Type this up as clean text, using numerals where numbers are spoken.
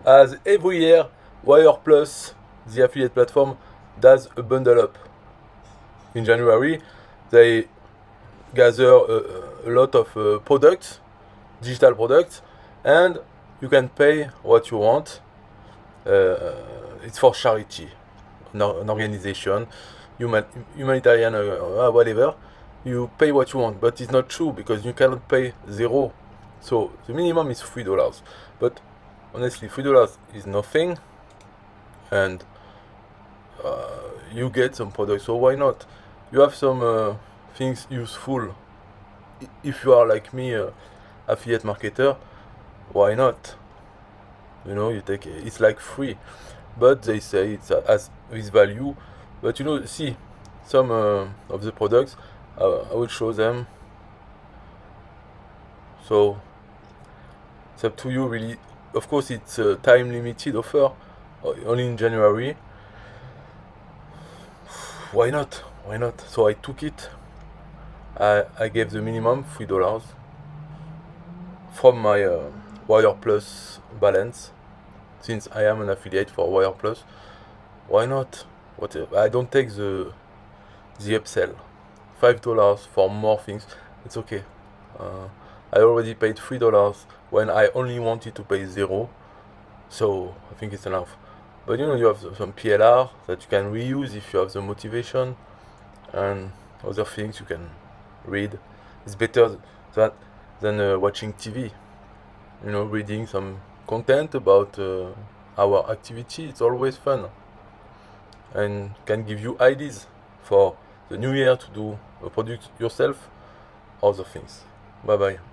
As every year, WarriorPlus, the affiliate platform, does a bundle up. In January, they gather a lot of products, digital products, and you can pay what you want. It's for charity, an organization, humanitarian, whatever. You pay what you want, but it's not true because you cannot pay zero. So the minimum is $3. But honestly, $3 is nothing, and you get some products. So why not? You have some things useful. If you are like me, affiliate marketer, why not? You take it's like free, but they say it's has this value. But see, some of the products, I will show them. So it's up to you, really. Of course, it's a time limited offer, only in January. Why not? Why not? So I took it. I gave the minimum $3 from my WarriorPlus balance, since I am an affiliate for WarriorPlus. Why not? I don't take the upsell. $5 for more things. It's okay. I already paid $3 when I only wanted to pay zero, so I think it's enough. But you have some PLR that you can reuse if you have the motivation, and other things you can read. It's better than watching TV. Reading some content about our activity. It's always fun and can give you ideas for the new year to do a product yourself, other things. Bye bye.